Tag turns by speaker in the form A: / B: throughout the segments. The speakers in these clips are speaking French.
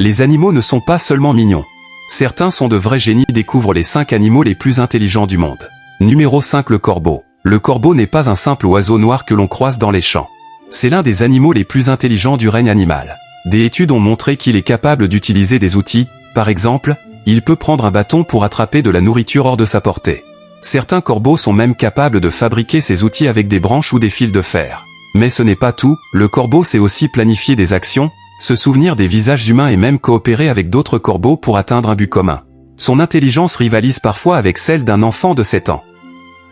A: Les animaux ne sont pas seulement mignons. Certains sont de vrais génies et découvrent les 5 animaux les plus intelligents du monde. Numéro 5. Le corbeau. Le corbeau n'est pas un simple oiseau noir que l'on croise dans les champs. C'est l'un des animaux les plus intelligents du règne animal. Des études ont montré qu'il est capable d'utiliser des outils. Par exemple, il peut prendre un bâton pour attraper de la nourriture hors de sa portée. Certains corbeaux sont même capables de fabriquer ces outils avec des branches ou des fils de fer. Mais ce n'est pas tout, le corbeau sait aussi planifier des actions, se souvenir des visages humains et même coopérer avec d'autres corbeaux pour atteindre un but commun. Son intelligence rivalise parfois avec celle d'un enfant de 7 ans.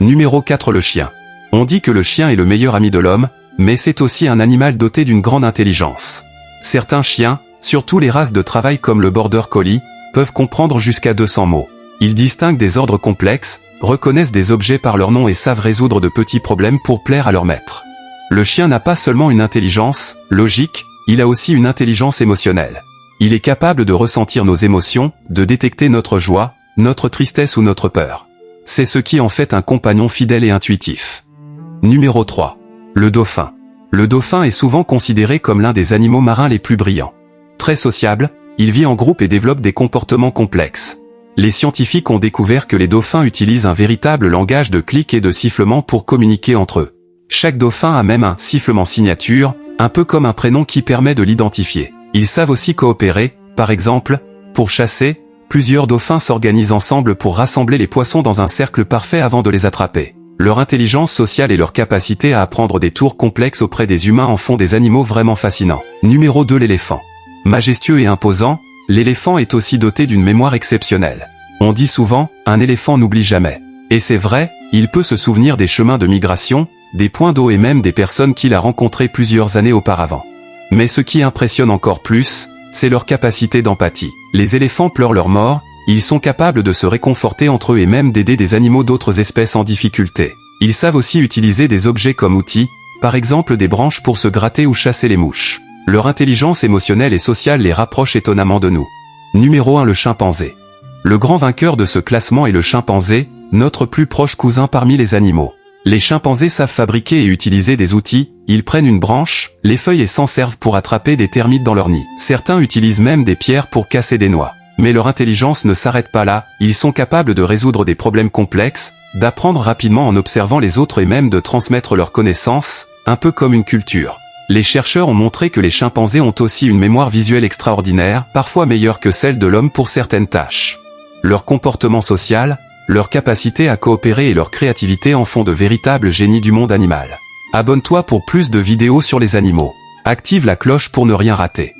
A: Numéro 4. Le chien. On dit que le chien est le meilleur ami de l'homme, mais c'est aussi un animal doté d'une grande intelligence. Certains chiens, surtout les races de travail comme le Border Collie, peuvent comprendre jusqu'à 200 mots. Ils distinguent des ordres complexes, reconnaissent des objets par leur nom et savent résoudre de petits problèmes pour plaire à leur maître. Le chien n'a pas seulement une intelligence logique, il a aussi une intelligence émotionnelle. Il est capable de ressentir nos émotions, de détecter notre joie, notre tristesse ou notre peur. C'est ce qui en fait un compagnon fidèle et intuitif. Numéro 3. Le dauphin. Le dauphin est souvent considéré comme l'un des animaux marins les plus brillants. Très sociable, il vit en groupe et développe des comportements complexes. Les scientifiques ont découvert que les dauphins utilisent un véritable langage de clics et de sifflements pour communiquer entre eux. Chaque dauphin a même un sifflement signature, un peu comme un prénom qui permet de l'identifier. Ils savent aussi coopérer, par exemple, pour chasser, plusieurs dauphins s'organisent ensemble pour rassembler les poissons dans un cercle parfait avant de les attraper. Leur intelligence sociale et leur capacité à apprendre des tours complexes auprès des humains en font des animaux vraiment fascinants. Numéro 2. L'éléphant. Majestueux et imposant, l'éléphant est aussi doté d'une mémoire exceptionnelle. On dit souvent, un éléphant n'oublie jamais. Et c'est vrai, il peut se souvenir des chemins de migration, des points d'eau et même des personnes qu'il a rencontrées plusieurs années auparavant. Mais ce qui impressionne encore plus, c'est leur capacité d'empathie. Les éléphants pleurent leur mort, ils sont capables de se réconforter entre eux et même d'aider des animaux d'autres espèces en difficulté. Ils savent aussi utiliser des objets comme outils, par exemple des branches pour se gratter ou chasser les mouches. Leur intelligence émotionnelle et sociale les rapproche étonnamment de nous. Numéro 1. Le chimpanzé. Le grand vainqueur de ce classement est le chimpanzé, notre plus proche cousin parmi les animaux. Les chimpanzés savent fabriquer et utiliser des outils, ils prennent une branche, les feuilles et s'en servent pour attraper des termites dans leur nid. Certains utilisent même des pierres pour casser des noix. Mais leur intelligence ne s'arrête pas là, ils sont capables de résoudre des problèmes complexes, d'apprendre rapidement en observant les autres et même de transmettre leurs connaissances, un peu comme une culture. Les chercheurs ont montré que les chimpanzés ont aussi une mémoire visuelle extraordinaire, parfois meilleure que celle de l'homme pour certaines tâches. Leur comportement social, leur capacité à coopérer et leur créativité en font de véritables génies du monde animal. Abonne-toi pour plus de vidéos sur les animaux. Active la cloche pour ne rien rater.